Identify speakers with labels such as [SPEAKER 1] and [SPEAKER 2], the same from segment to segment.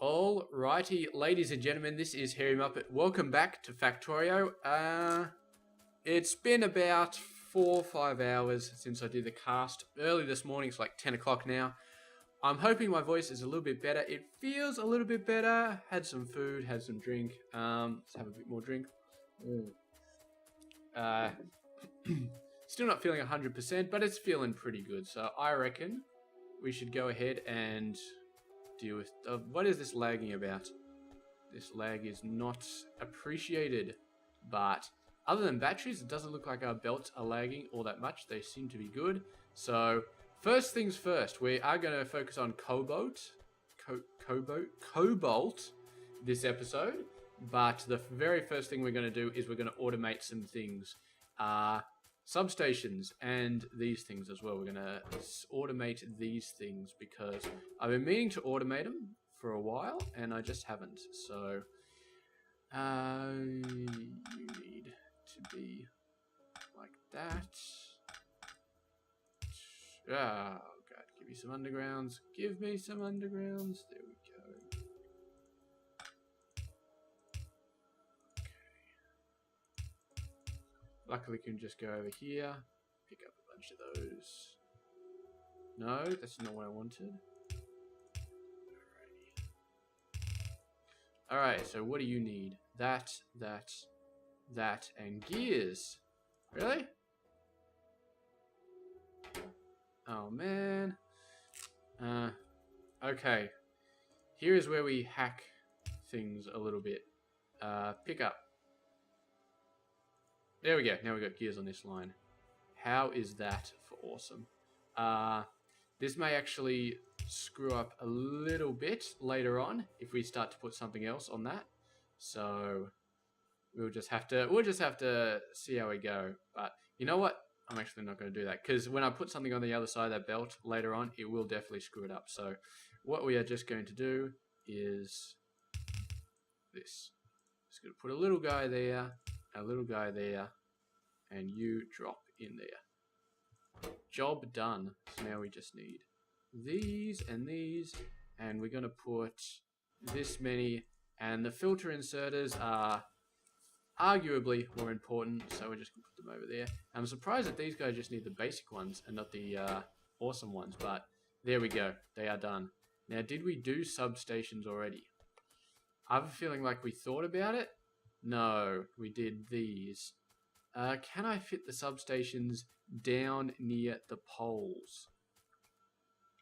[SPEAKER 1] Alrighty, ladies and gentlemen, this is Hairymuppet. Welcome back to Factorio. It's been about 4 or 5 hours since I did the cast. Early this morning, it's like 10 o'clock now. I'm hoping my voice is a little bit better. It feels a little bit better. Had some food, had some drink. Let's have a bit more drink. Still not feeling 100%, but it's feeling pretty good. So I reckon we should go ahead and deal with... what is this lagging about? This lag is not appreciated. But other than batteries, it doesn't look like our belts are lagging all that much. They seem to be good. So first things first, we are going to focus on Cobalt this episode. But the very first thing we're going to do is we're going to automate some things. Substations and these things as well. We're going to automate these things because I've been meaning to automate them for a while and I just haven't. So you need to be like that. Oh god, give me some undergrounds. Give me some undergrounds. There we go. Luckily, we can just go over here, pick up a bunch of those. No, that's not what I wanted. Alright, so what do you need? That, and gears. Really? Oh, man. Okay. Here is where we hack things a little bit. Pick up. There we go. Now we've got gears on this line. How is that for awesome? This may actually screw up a little bit later on if we start to put something else on that. So we'll just have to see how we go. But you know what? I'm actually not going to do that because when I put something on the other side of that belt later on, it will definitely screw it up. So what we are just going to do is this. Just going to put a little guy there. A little guy there, and you drop in there. Job done. So now we just need these, and we're going to put this many, and the filter inserters are arguably more important, so we're just going to put them over there. I'm surprised that these guys just need the basic ones and not the awesome ones, but there we go. They are done. Now, did we do substations already? I have a feeling like we thought about it. No, we did these. Can I fit the substations down near the poles?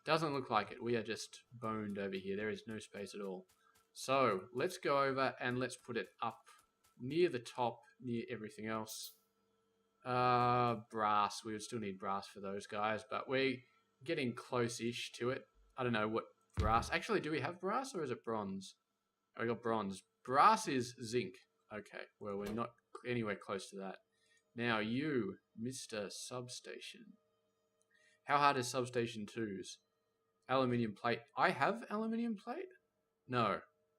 [SPEAKER 1] Doesn't look like it. We are just boned over here. There is no space at all. So, let's go over and let's put it up near the top, near everything else. Brass. We would still need brass for those guys, but we're getting close-ish to it. I don't know what brass... Actually, do we have brass or is it bronze? Oh, we got bronze. Brass is zinc. Okay, well, we're not anywhere close to that. Now, you, Mr. Substation. How hard is Substation 2's? Aluminium plate. I have aluminium plate? No.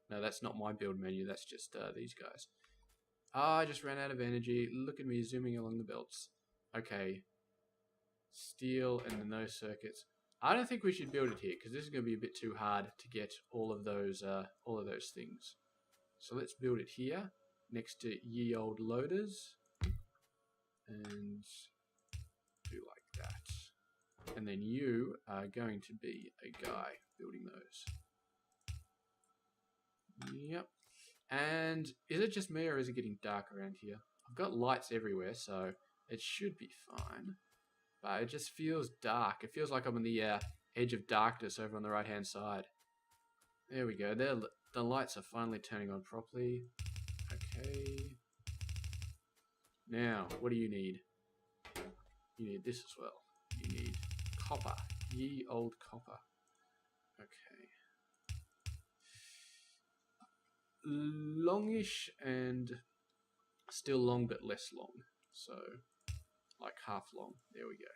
[SPEAKER 1] No, that's not my build menu. That's just these guys. I just ran out of energy. Look at me zooming along the belts. Okay. Steel and then those circuits. I don't think we should build it here because this is going to be a bit too hard to get all of those things. So let's build it here. Next to ye old loaders, and do like that. And then you are going to be a guy building those. Yep. And is it just me or is it getting dark around here? I've got lights everywhere, so it should be fine. But it just feels dark. It feels like I'm on the edge of darkness over on the right-hand side. There we go. There, the lights are finally turning on properly. Okay. Now, what do you need? You need this as well. You need copper. Ye old copper. Okay. Longish and still long but less long. So, like half long. There we go.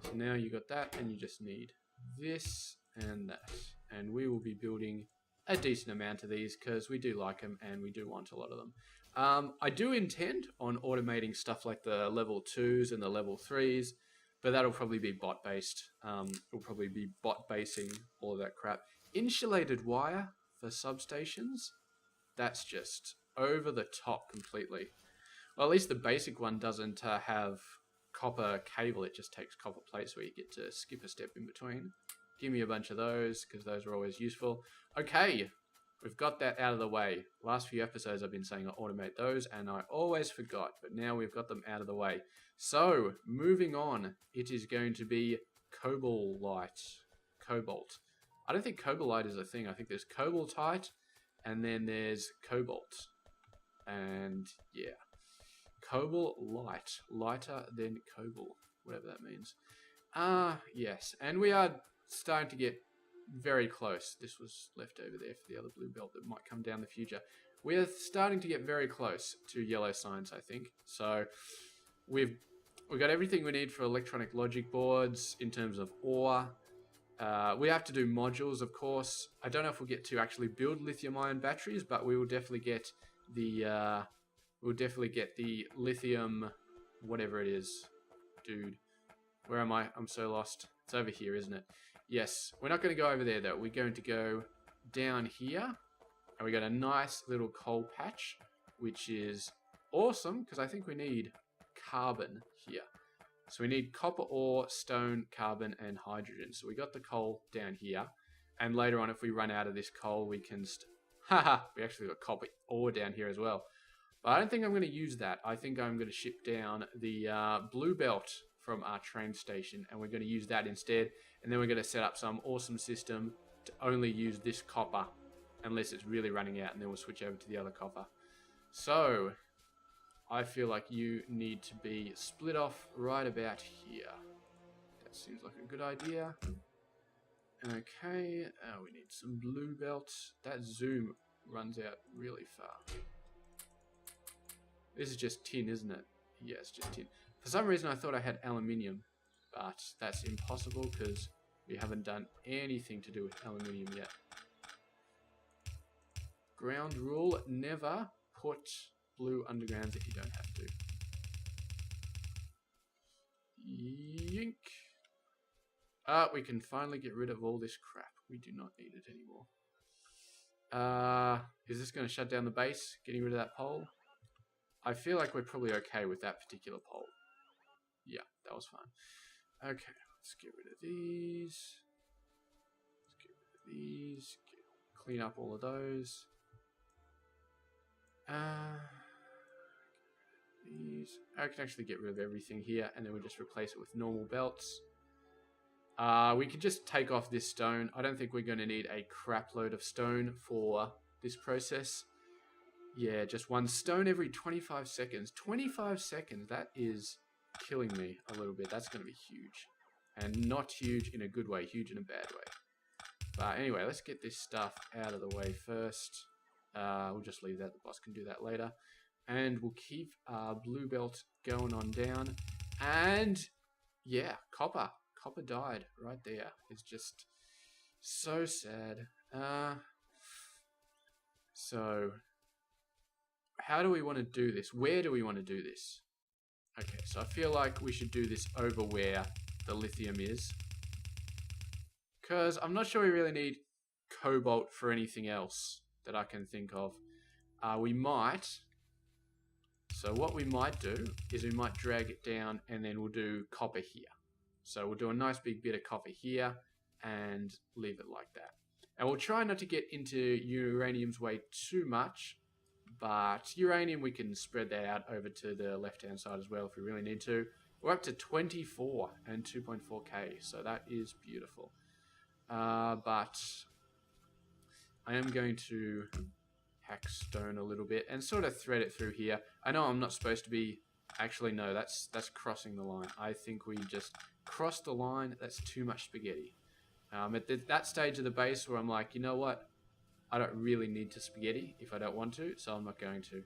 [SPEAKER 1] So now you got that and you just need this and that. And we will be building a decent amount of these because we do like them and we do want a lot of them. I do intend on automating stuff like the level 2s and the level 3s, but that'll probably be bot based. We'll probably be bot basing all of that crap. Insulated wire for substations? That's just over the top completely. Well, at least the basic one doesn't have copper cable. It just takes copper plates where you get to skip a step in between. Give me a bunch of those, because those are always useful. Okay, we've got that out of the way. Last few episodes I've been saying I automate those, and I always forgot, but now we've got them out of the way. So, moving on, it is going to be Cobalt. I don't think Cobalt is a thing. I think there's Cobaltite, and then there's Cobalt. And, yeah. Cobalt light. Lighter than Cobalt. Whatever that means. Yes. And we are starting to get very close. This was left over there for the other blue belt that might come down in the future. We are starting to get very close to yellow science, I think. So, we've got everything we need for electronic logic boards in terms of ore. We have to do modules, of course. I don't know if we'll get to actually build lithium-ion batteries, but we will definitely get the lithium, whatever it is. Dude, where am I? I'm so lost. It's over here, isn't it? Yes, we're not going to go over there, though. We're going to go down here, and we got a nice little coal patch, which is awesome, because I think we need carbon here. So we need copper ore, stone, carbon, and hydrogen. So we got the coal down here. And later on, if we run out of this coal, we can... we actually got copper ore down here as well. But I don't think I'm going to use that. I think I'm going to ship down the blue belt from our train station. And we're going to use that instead. And then we're going to set up some awesome system to only use this copper. Unless it's really running out. And then we'll switch over to the other copper. So... I feel like you need to be split off right about here. That seems like a good idea. Okay, we need some blue belts. That zoom runs out really far. This is just tin, isn't it? Yeah, it's just tin. For some reason I thought I had aluminium, but that's impossible because we haven't done anything to do with aluminium yet. Ground rule, never put blue undergrounds if you don't have to. Yink. We can finally get rid of all this crap. We do not need it anymore. Is this going to shut down the base? Getting rid of that pole? I feel like we're probably okay with that particular pole. Yeah, that was fine. Okay, let's get rid of these. Let's get rid of these. Clean up all of those. These. I can actually get rid of everything here, and then we'll just replace it with normal belts. We can just take off this stone. I don't think we're going to need a crap load of stone for this process. Yeah, just one stone every 25 seconds. 25 seconds, that is killing me a little bit. That's going to be huge. And not huge in a good way, huge in a bad way. But anyway, let's get this stuff out of the way first. We'll just leave that. The boss can do that later. And we'll keep our blue belt going on down. And yeah, copper. Copper died right there. It's just so sad. So how do we want to do this? Where do we want to do this? Okay, so I feel like we should do this over where the lithium is. Because I'm not sure we really need cobalt for anything else that I can think of. We might... So what we might do is we might drag it down and then we'll do copper here. So we'll do a nice big bit of copper here and leave it like that. And we'll try not to get into uranium's way too much, but uranium we can spread that out over to the left-hand side as well if we really need to. We're up to 24 and 2.4k, so that is beautiful. But I am going to hack stone a little bit and sort of thread it through here. I know I'm not supposed to be... Actually, no, that's crossing the line. I think we just crossed the line. That's too much spaghetti. At that stage of the base where I'm like, you know what? I don't really need to spaghetti if I don't want to, so I'm not going to.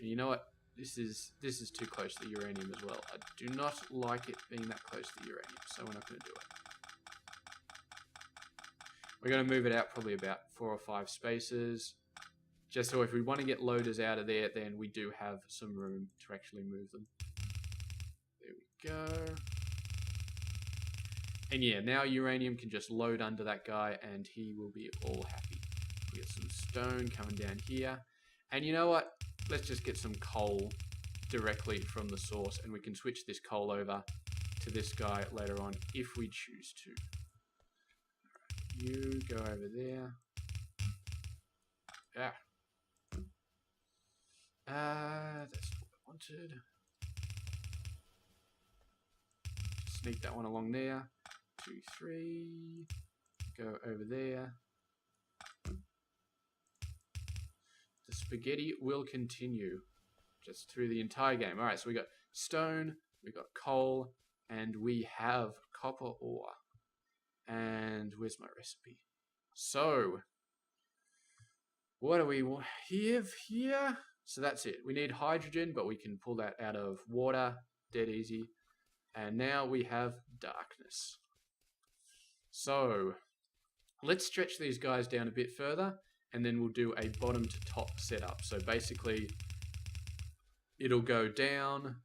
[SPEAKER 1] You know what? This is too close to the uranium as well. I do not like it being that close to the uranium, so we're not going to do it. We're going to move it out probably about 4 or 5 spaces. Just so if we want to get loaders out of there, then we do have some room to actually move them. There we go. And yeah, now uranium can just load under that guy and he will be all happy. We get some stone coming down here. And you know what? Let's just get some coal directly from the source and we can switch this coal over to this guy later on if we choose to. You go over there. Yeah. That's what I wanted. Sneak that one along there. 2, 3. Go over there. The spaghetti will continue just through the entire game. Alright, so we got stone, we got coal, and we have copper ore. And where's my recipe? So, what do we have here? So that's it. We need hydrogen, but we can pull that out of water. Dead easy. And now we have darkness. So, let's stretch these guys down a bit further, and then we'll do a bottom to top setup. So basically, it'll go down,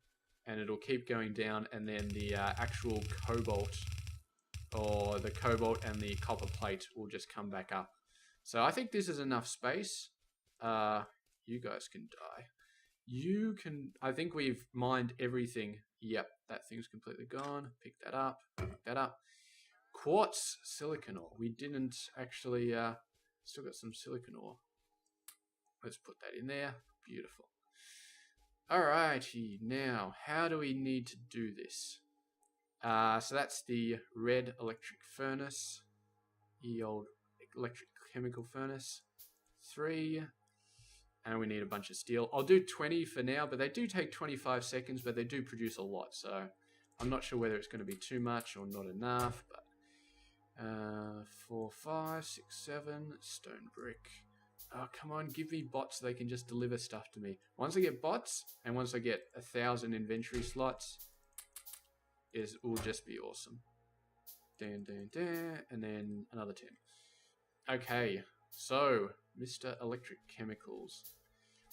[SPEAKER 1] and it'll keep going down, and then the actual cobalt, or the cobalt and the copper plate will just come back up. So I think this is enough space. You guys can die. You can... I think we've mined everything. Yep, that thing's completely gone. Pick that up. Pick that up. Quartz silicon ore. We didn't actually... still got some silicon ore. Let's put that in there. Beautiful. Alrighty. Now, how do we need to do this? So that's the red electric furnace. The old electric chemical furnace. 3... And we need a bunch of steel. I'll do 20 for now, but they do take 25 seconds, but they do produce a lot. So I'm not sure whether it's going to be too much or not enough. But 4, 5, 6, 7, stone brick. Oh, come on, give me bots so they can just deliver stuff to me. Once I get bots, and once I get 1,000 inventory slots, it will just be awesome. And then another 10. Okay, so... Mr. Electric Chemicals.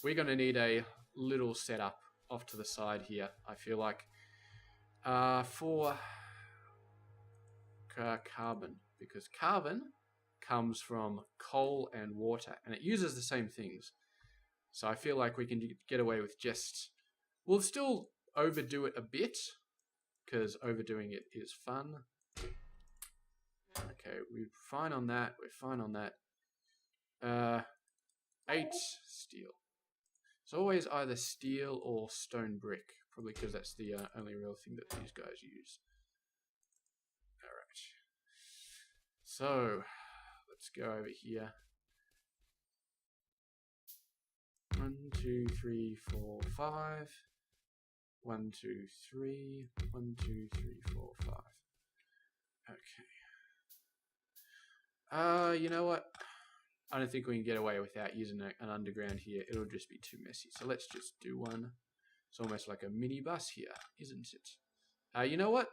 [SPEAKER 1] We're going to need a little setup off to the side here, I feel like. For carbon. Because carbon comes from coal and water, and it uses the same things. So I feel like we can get away with just... We'll still overdo it a bit, because overdoing it is fun. Okay, we're fine on that. We're fine on that. 8 steel. It's always either steel or stone brick, probably because that's the only real thing that these guys use. Alright. So, let's go over here. 1, 2, 3, 4, 5. 1, 2, 3. 1, 2, 3, 4, 5. Okay. You know what? I don't think we can get away without using an underground here. It'll just be too messy. So let's just do one. It's almost like a mini bus here, isn't it? You know what?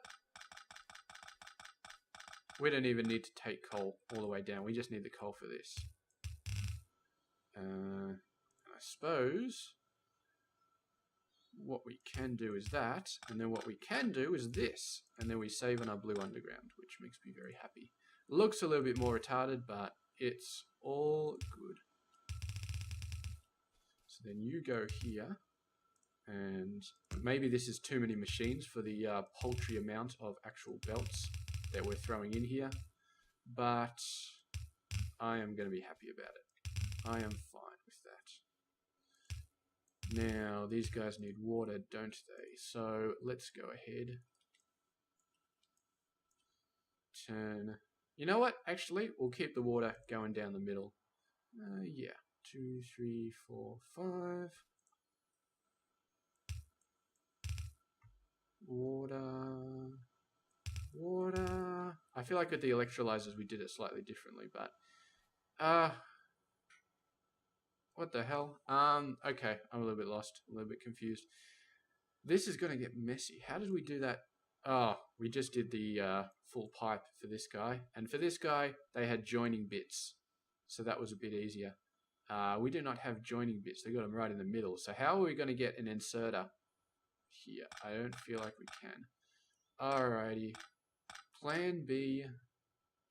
[SPEAKER 1] We don't even need to take coal all the way down. We just need the coal for this. I suppose what we can do is that, and then what we can do is this, and then we save on our blue underground, which makes me very happy. Looks a little bit more retarded, but it's all good. So then you go here, and maybe this is too many machines for the paltry amount of actual belts that we're throwing in here, but I am going to be happy about it. I am fine with that. Now, these guys need water, don't they? So let's go ahead. Turn... You know what? Actually, we'll keep the water going down the middle. Yeah. 2, 3, 4, 5. Water. Water. I feel like with the electrolyzers we did it slightly differently, but... what the hell? Okay. I'm a little bit lost. A little bit confused. This is going to get messy. How did we do that? Oh, we just did the full pipe for this guy. And for this guy, they had joining bits. So that was a bit easier. We do not have joining bits. They got them right in the middle. So how are we going to get an inserter here? I don't feel like we can. Alrighty. Plan B,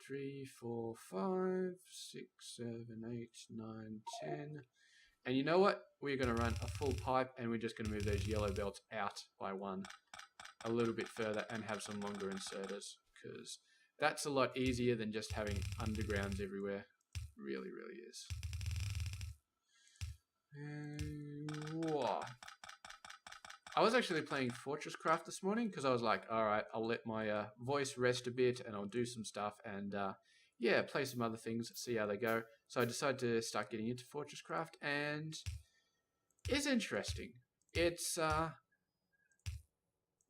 [SPEAKER 1] 3, 4, 5, 6, 7, 8, 9, 10. And you know what? We're going to run a full pipe, and we're just going to move those yellow belts out by one a little bit further and have some longer inserters, because that's a lot easier than just having undergrounds everywhere. Really, really is. I was actually playing Fortress Craft this morning because I was like, all right, I'll let my voice rest a bit and I'll do some stuff and yeah, play some other things, see how they go. So I decided to start getting into Fortress Craft, and it's interesting. It's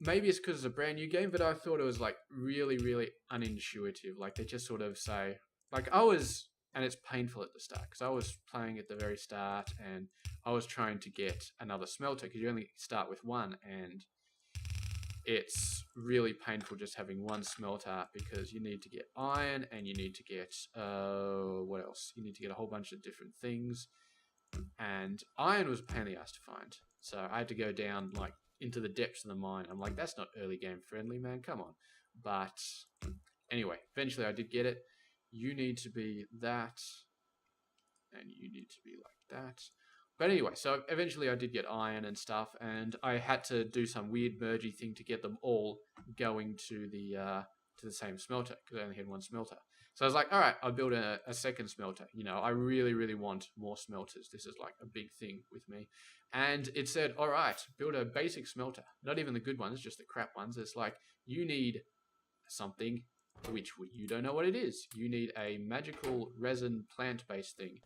[SPEAKER 1] maybe it's because it's a brand new game, but I thought it was like really, really unintuitive. Like they just sort of say, like and it's painful at the start because I was playing at the very start and I was trying to get another smelter because you only start with one, and it's really painful just having one smelter because you need to get iron and you need to get what else? You need to get a whole bunch of different things, and iron was a pain in the ass to find. So I had to go down like into the depths of the mine. I'm like, that's not early game friendly, man. Come on. But anyway, eventually I did get it. You need to be that, and you need to be like that. But anyway, so eventually I did get iron and stuff, and I had to do some weird mergey thing to get them all going to the same smelter because I only had one smelter. So I was like, all right, I'll build a second smelter. You know, I really, really want more smelters. This is like a big thing with me. And it said, all right, build a basic smelter. Not even the good ones, just the crap ones. It's like, you need something which you don't know what it is. You need a magical resin plant-based thing.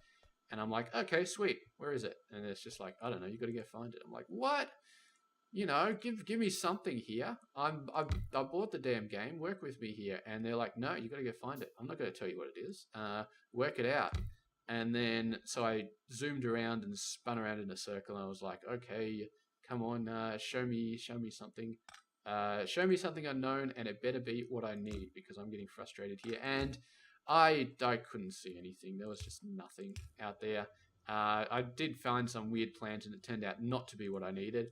[SPEAKER 1] And I'm like, okay, sweet. Where is it? And it's just like, I don't know. You got to go find it. I'm like, what? You know, give me something here. I bought the damn game. Work with me here. And they're like, no, you got to go find it. I'm not going to tell you what it is. Work it out. And then so I zoomed around and spun around in a circle. And I was like, okay, come on, show me something. Show me something unknown, and it better be what I need because I'm getting frustrated here. And I couldn't see anything. There was just nothing out there. I did find some weird plant, and it turned out not to be what I needed.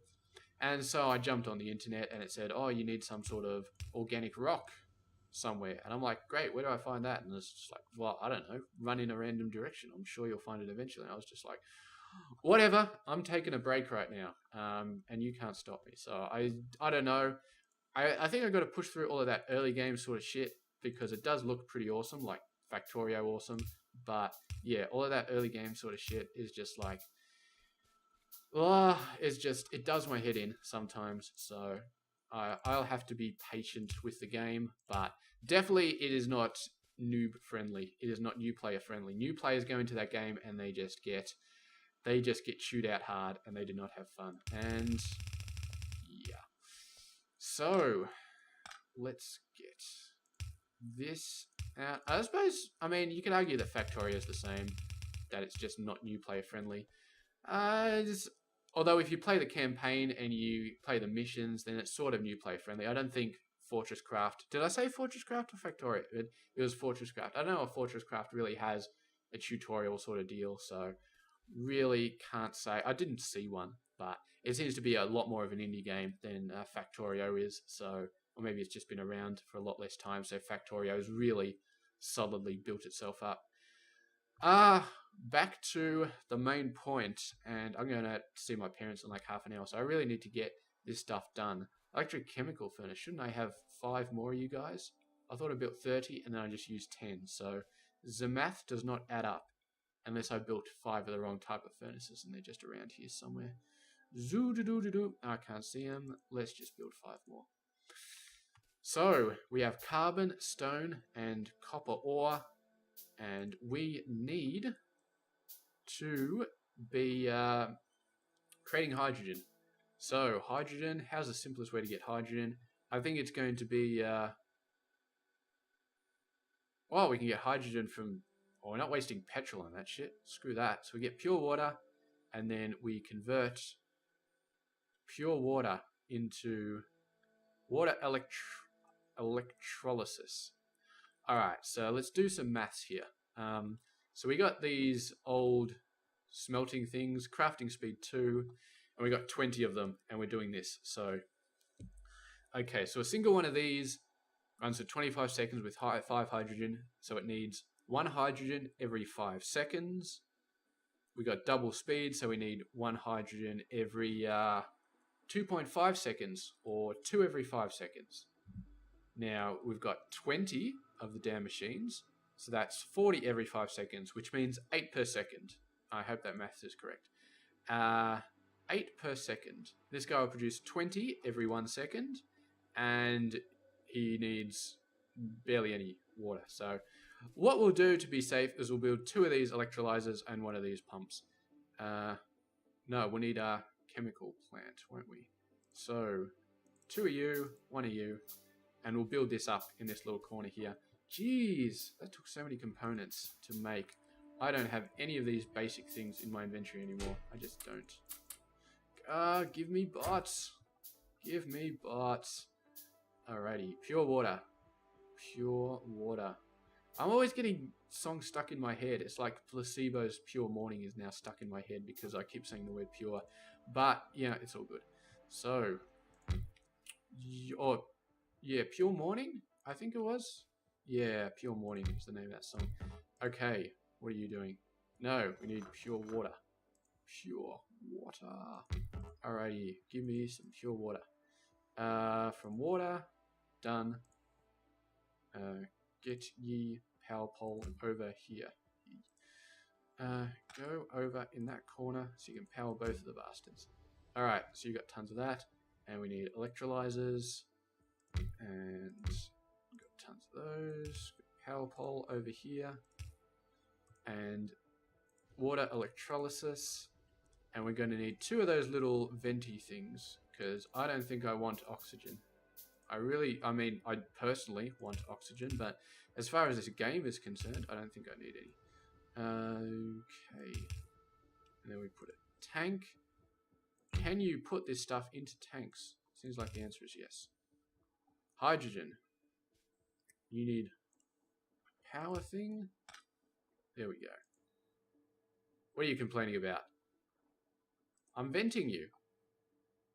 [SPEAKER 1] And so I jumped on the internet, and it said, oh, you need some sort of organic rock somewhere. And I'm like, great, where do I find that? And it's just like, well, I don't know, run in a random direction. I'm sure you'll find it eventually. And I was just like, whatever, I'm taking a break right now, and you can't stop me. So I don't know. I think I've got to push through all of that early game sort of shit because it does look pretty awesome, like Factorio awesome. But yeah, all of that early game sort of shit is just like, it does my head in sometimes. So I'll have to be patient with the game, but definitely it is not noob friendly. It is not new player friendly. New players go into that game and they just get chewed out hard and they do not have fun. And yeah. So let's get this out. I suppose, I mean, you could argue that Factorio is the same, that it's just not new player friendly. Although if you play the campaign and you play the missions, then it's sort of new player friendly. I don't think Fortress Craft, did I say Fortress Craft or Factorio? It was Fortress Craft. I don't know if Fortress Craft really has a tutorial sort of deal, so really can't say. I didn't see one, but it seems to be a lot more of an indie game than Factorio is. So, or maybe it's just been around for a lot less time. So Factorio has really solidly built itself up. Back to the main point, and I'm going to see my parents in like half an hour. So I really need to get this stuff done. Electrochemical furnace. Shouldn't I have 5 more of you guys? I thought I built 30 and then I just used 10. So the math does not add up. Unless I built 5 of the wrong type of furnaces and they're just around here somewhere. Zoo-doo-doo-doo-doo. I can't see them. Let's just build 5 more. So, we have carbon, stone, and copper ore. And we need to be creating hydrogen. So, hydrogen, how's the simplest way to get hydrogen? I think it's going to be... well, we can get hydrogen from... Oh, we're not wasting petrol on that shit. Screw that. So we get pure water, and then we convert pure water into water electrolysis. All right, so let's do some maths here. So we got these old smelting things, crafting speed 2, and we got 20 of them, and we're doing this. So, okay, so a single one of these Runs for 25 seconds with 5 hydrogen, so it needs 1 hydrogen every 5 seconds. We got double speed, so we need 1 hydrogen every 2.5 seconds, or 2 every 5 seconds. Now, we've got 20 of the damn machines, so that's 40 every 5 seconds, which means 8 per second. I hope that math is correct. 8 per second. This guy will produce 20 every 1 second, and he needs barely any water. So what we'll do to be safe is we'll build 2 of these electrolyzers and 1 of these pumps. No, we'll need a chemical plant, won't we? So 2 of you, 1 of you, and we'll build this up in this little corner here. Jeez, that took so many components to make. I don't have any of these basic things in my inventory anymore. I just don't. Give me bots. Give me bots. Alrighty, pure water. Pure water. I'm always getting songs stuck in my head. It's like Placebo's Pure Morning is now stuck in my head because I keep saying the word pure. But, yeah, it's all good. So, oh, yeah, Pure Morning, I think it was. Yeah, Pure Morning is the name of that song. Okay, what are you doing? No, we need pure water. Pure water. Alrighty, give me some pure water. From water, done. Get ye power pole over here. Go over in that corner so you can power both of the bastards. Alright, so you got tons of that. And we need electrolyzers. And got tons of those. Power pole over here. And water electrolysis. And we're going to need 2 of those little venti things, because I don't think I want oxygen. I mean, I personally want oxygen, but as far as this game is concerned, I don't think I need any. Okay. And then we put a tank. Can you put this stuff into tanks? Seems like the answer is yes. Hydrogen. You need a power thing. There we go. What are you complaining about? I'm venting you.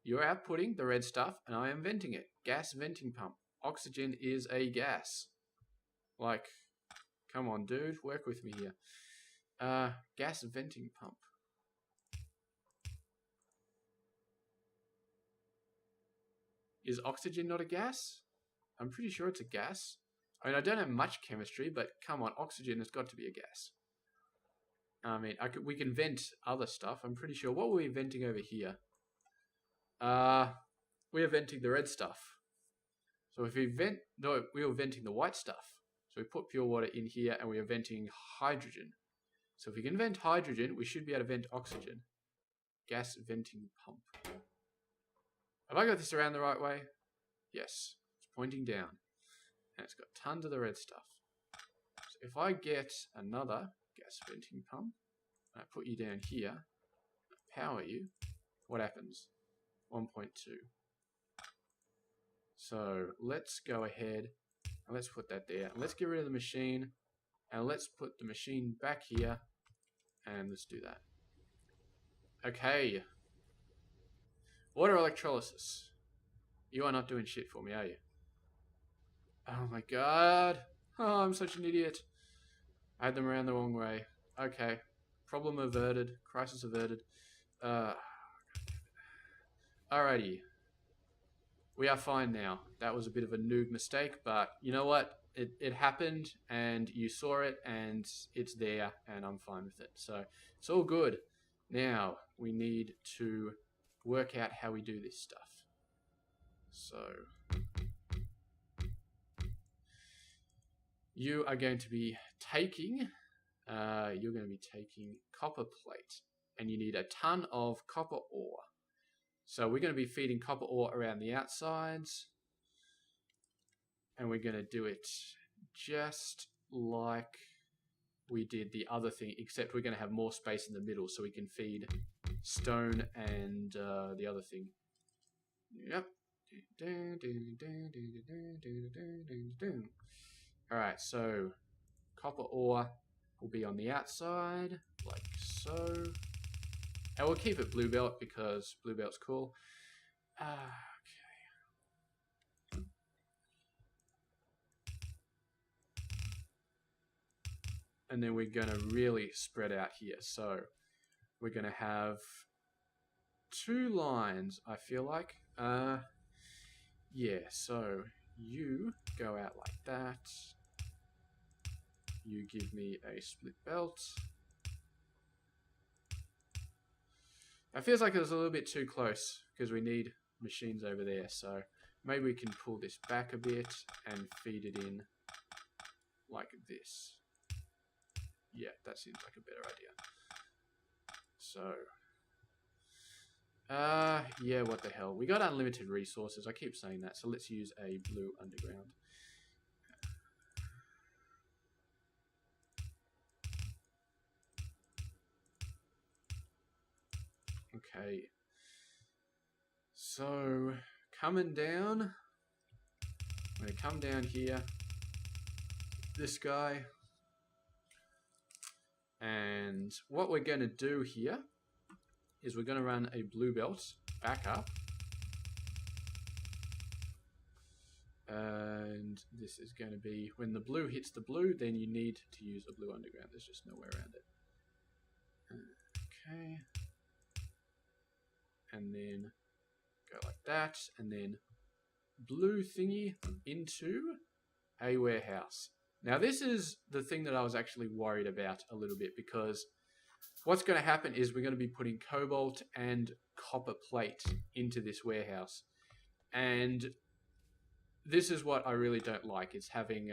[SPEAKER 1] You're outputting the red stuff, and I am venting it. Gas venting pump. Oxygen is a gas. Like, come on, dude. Work with me here. Gas venting pump. Is oxygen not a gas? I'm pretty sure it's a gas. I mean, I don't have much chemistry, but come on, oxygen has got to be a gas. I mean, we can vent other stuff. I'm pretty sure. What were we venting over here? We are venting the red stuff. So if we vent, no, we were venting the white stuff. So we put pure water in here and we are venting hydrogen. So if we can vent hydrogen, we should be able to vent oxygen. Gas venting pump. Have I got this around the right way? Yes. It's pointing down. And it's got tons of the red stuff. So if I get another gas venting pump, and I put you down here, power you, what happens? 1.2. So let's go ahead and let's put that there. And let's get rid of the machine and let's put the machine back here and let's do that. Okay. Water electrolysis. You are not doing shit for me, are you? Oh my god. Oh, I'm such an idiot. I had them around the wrong way. Okay. Problem averted. Crisis averted. Alrighty. We are fine now. That was a bit of a noob mistake, but you know what? It happened, and you saw it, and it's there, and I'm fine with it. So it's all good. Now we need to work out how we do this stuff. So you are going to be taking, copper plate, and you need a ton of copper ore. So we're going to be feeding copper ore around the outsides, and we're going to do it just like we did the other thing, except we're going to have more space in the middle so we can feed stone and the other thing. Yep. Alright, so copper ore will be on the outside, like so. And we'll keep it blue belt because blue belt's cool. Okay. and then we're going to really spread out here. So we're going to have 2 lines, I feel like. Yeah, so you go out like that. You give me a split belt. It feels like it was a little bit too close because we need machines over there. So maybe we can pull this back a bit and feed it in like this. Yeah, that seems like a better idea. So, yeah, what the hell. We got unlimited resources. I keep saying that. So let's use a blue underground. Okay. So, coming down. I'm going to come down here. This guy. And what we're going to do here is we're going to run a blue belt back up. And this is going to be, when the blue hits the blue, then you need to use a blue underground. There's just no way around it. Okay. And then go like that. And then blue thingy into a warehouse. Now this is the thing that I was actually worried about a little bit, because what's going to happen is we're going to be putting cobalt and copper plate into this warehouse. And this is what I really don't like, is having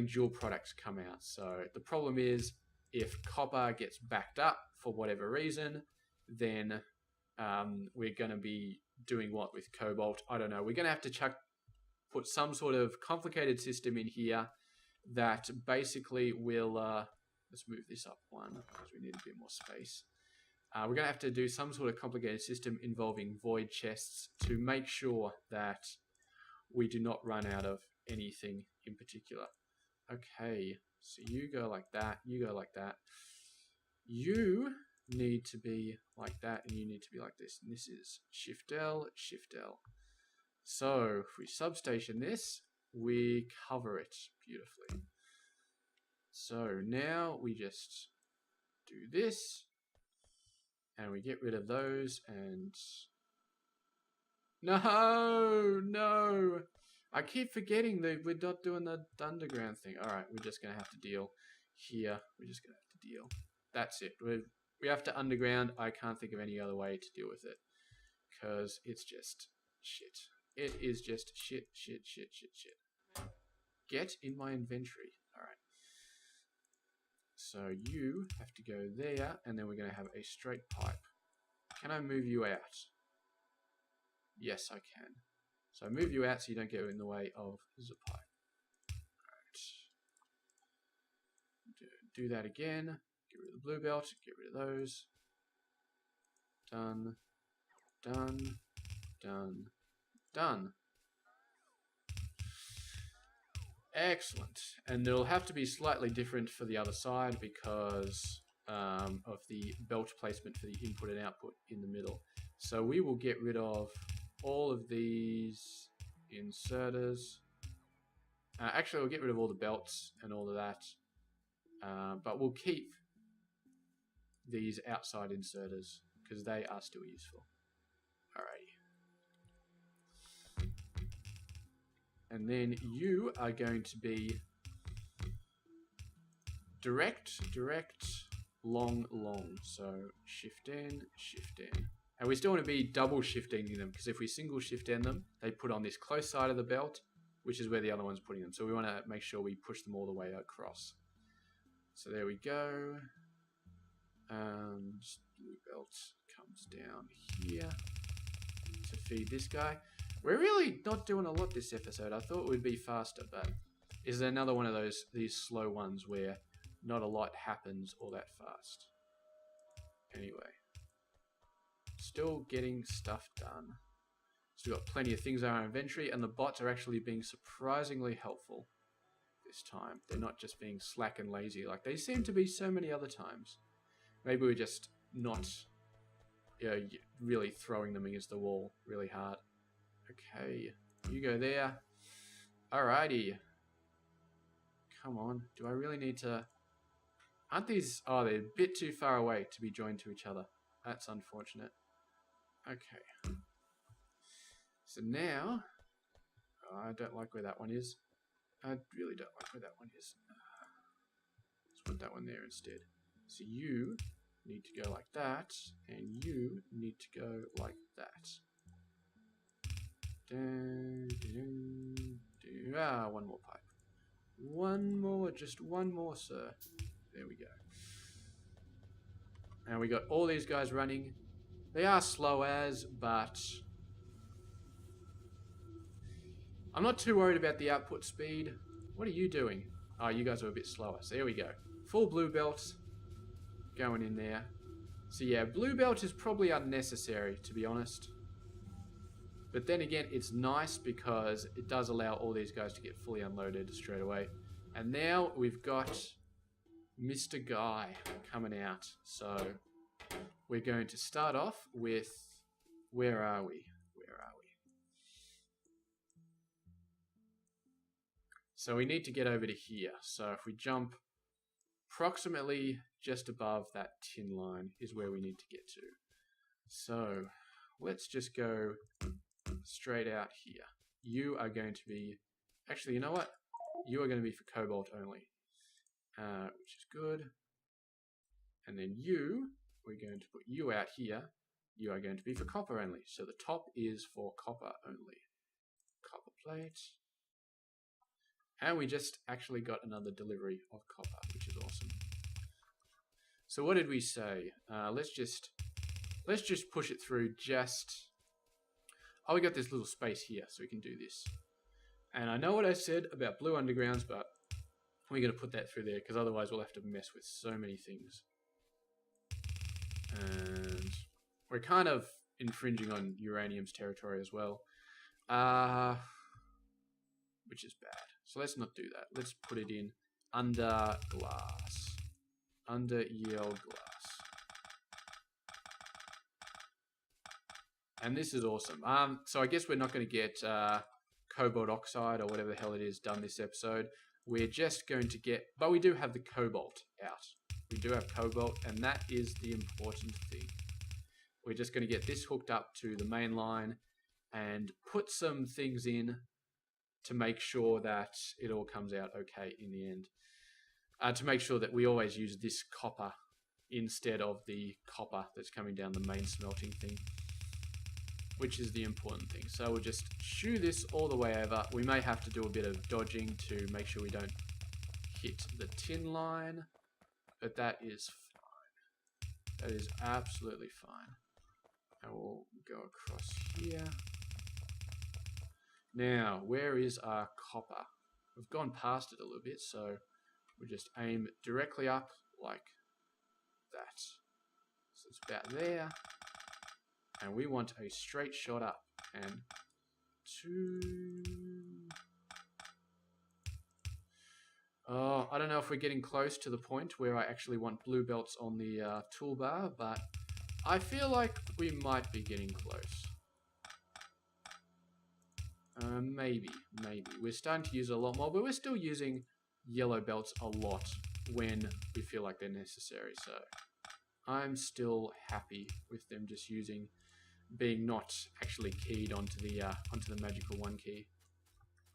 [SPEAKER 1] dual products come out. So the problem is, if copper gets backed up for whatever reason, then we're going to be doing what with cobalt? I don't know. We're going to have to put some sort of complicated system in here that basically will... let's move this up one because we need a bit more space. We're going to have to do some sort of complicated system involving void chests to make sure that we do not run out of anything in particular. Okay, so you go like that, you go like that. You need to be like that, and you need to be like this. And this is Shift L, Shift L. So if we substation this, we cover it beautifully. So now we just do this, and we get rid of those, and... No! I keep forgetting that we're not doing the underground thing. Alright, we're just going to have to deal here. We're just going to have to deal. That's it. We have to underground. I can't think of any other way to deal with it, because it's just shit. It is just shit. Get in my inventory. Alright. So you have to go there, and then we're going to have a straight pipe. Can I move you out? Yes, I can. So move you out so you don't get in the way of the pipe. Alright. Do that again. Get rid of the blue belt. Get rid of those. Done. Done. Done. Done. Excellent. And it'll have to be slightly different for the other side because of the belt placement for the input and output in the middle. So we will get rid of all of these inserters. Actually, we'll get rid of all the belts and all of that. But we'll keep these outside inserters because they are still useful. Alrighty. And then you are going to be direct, long. So shift in. And we still want to be double shifting them, because if we single shift in them, they put on this close side of the belt, which is where the other one's putting them. So we want to make sure we push them all the way across. So there we go. Blue belt comes down here to feed this guy. We're really not doing a lot this episode. I thought it would be faster, but is there another one of these slow ones where not a lot happens all that fast? Anyway. Still getting stuff done. Still got plenty of things in our inventory, and the bots are actually being surprisingly helpful this time. They're not just being slack and lazy like they seem to be so many other times. Maybe we're just not really throwing them against the wall really hard. Okay, you go there. Alrighty. come on. Do I really need to... Aren't these... Oh, they're a bit too far away to be joined to each other. That's unfortunate. Okay. So now... Oh, I don't like where that one is. I really don't like where that one is. Let's put that one there instead. So you need to go like that, and you need to go like that. One more pipe. One more, just one more, sir. There we go. And we got all these guys running. They are slow as, but I'm not too worried about the output speed. What are you doing? Oh, you guys are a bit slower. So there we go. Full blue belt going in there. So yeah, blue belt is probably unnecessary, to be honest. But then again, it's nice because it does allow all these guys to get fully unloaded straight away. And now we've got Mr. Guy coming out. So we're going to start off with... Where are we? So we need to get over to here. So if we jump approximately just above that tin line is where we need to get to. So let's just go straight out here. You are going to be... Actually, you know what? You are going to be for Cobalt only, which is good. And then you, we're going to put you out here. You are going to be for copper only. So the top is for copper only. Copper plate. And we just actually got another delivery of copper, which is awesome. So what did we say? Let's just push it through just... Oh, we got this little space here, so we can do this. And I know what I said about blue undergrounds, but we're going to put that through there, because otherwise we'll have to mess with so many things. And we're kind of infringing on uranium's territory as well. Which is bad. So let's not do that. Let's put it in under glass. Under yield glass. And this is awesome. So I guess we're not going to get cobalt oxide or whatever the hell it is done this episode. We're just going to get... But we do have the cobalt out. We do have cobalt, and that is the important thing. We're just going to get this hooked up to the main line and put some things in to make sure that it all comes out okay in the end. To make sure that we always use this copper instead of the copper that's coming down the main smelting thing, which is the important thing. So we'll just shoo this all the way over. We may have to do a bit of dodging to make sure we don't hit the tin line, but that is fine. That is absolutely fine. And we'll go across here. Now, where is our copper? We've gone past it a little bit, so we'll just aim directly up like that. So it's about there. And we want a straight shot up. And 2... Oh, I don't know if we're getting close to the point where I actually want blue belts on the toolbar, but I feel like we might be getting close. Maybe. We're starting to use it a lot more, but we're still using yellow belts a lot when we feel like they're necessary. So I'm still happy with them just being not actually keyed onto the magical one key.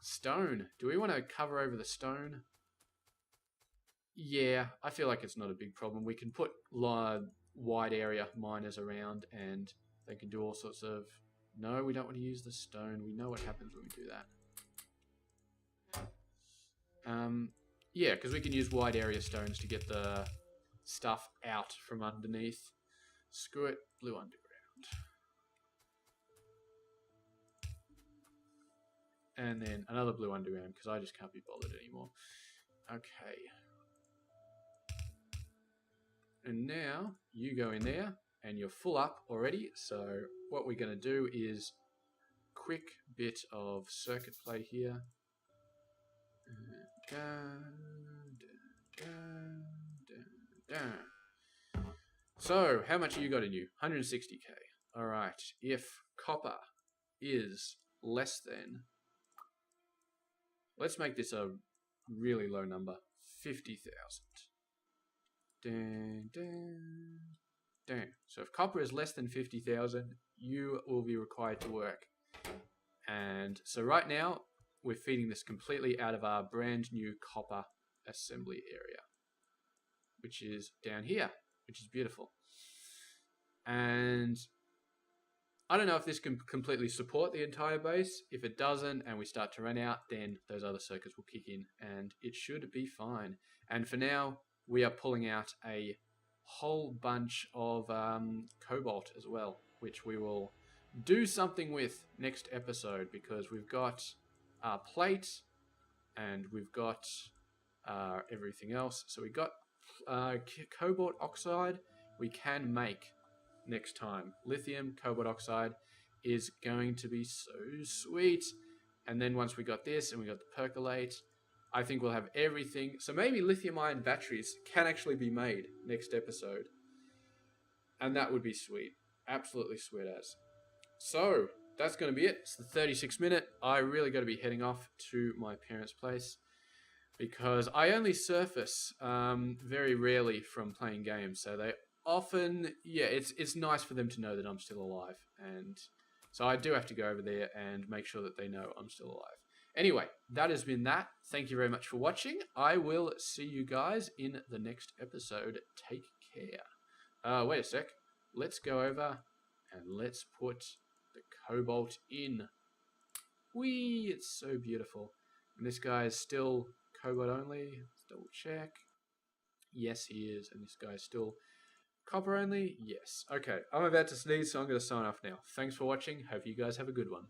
[SPEAKER 1] Stone. Do we want to cover over the stone? Yeah, I feel like it's not a big problem. We can put wide area miners around, and they can do all sorts of... No, we don't want to use the stone. We know what happens when we do that. Yeah, because we can use wide area stones to get the stuff out from underneath. Screw it, blue underground. And then another blue underground, because I just can't be bothered anymore. Okay. And now you go in there, and you're full up already. So what we're going to do is quick bit of circuit play here. So how much have you got in you? 160k. All right. If copper is less than... Let's make this a really low number. 50,000. Dun, dun, dun. So if copper is less than 50,000, you will be required to work. And so right now, we're feeding this completely out of our brand new copper assembly area, which is down here, which is beautiful. And I don't know if this can completely support the entire base. If it doesn't and we start to run out, then those other circuits will kick in and it should be fine. And for now, we are pulling out a whole bunch of cobalt as well, which we will do something with next episode because we've got our plate and we've got everything else. So we got cobalt oxide we can make next time. Lithium cobalt oxide is going to be so sweet. And then once we got this and we got the percolate, I think we'll have everything. So maybe lithium ion batteries can actually be made next episode. And that would be sweet. Absolutely sweet as. So that's going to be it. It's the 36-minute. I really got to be heading off to my parents' place because I only surface very rarely from playing games. So they often, yeah, it's nice for them to know that I'm still alive. And so I do have to go over there and make sure that they know I'm still alive. Anyway, that has been that. Thank you very much for watching. I will see you guys in the next episode. Take care. Wait a sec. Let's go over and let's put the cobalt in. Whee! It's so beautiful. And this guy is still cobalt only. Let's double check. Yes, he is. And this guy is still copper only. Yes. Okay, I'm about to sneeze, so I'm going to sign off now. Thanks for watching. Hope you guys have a good one.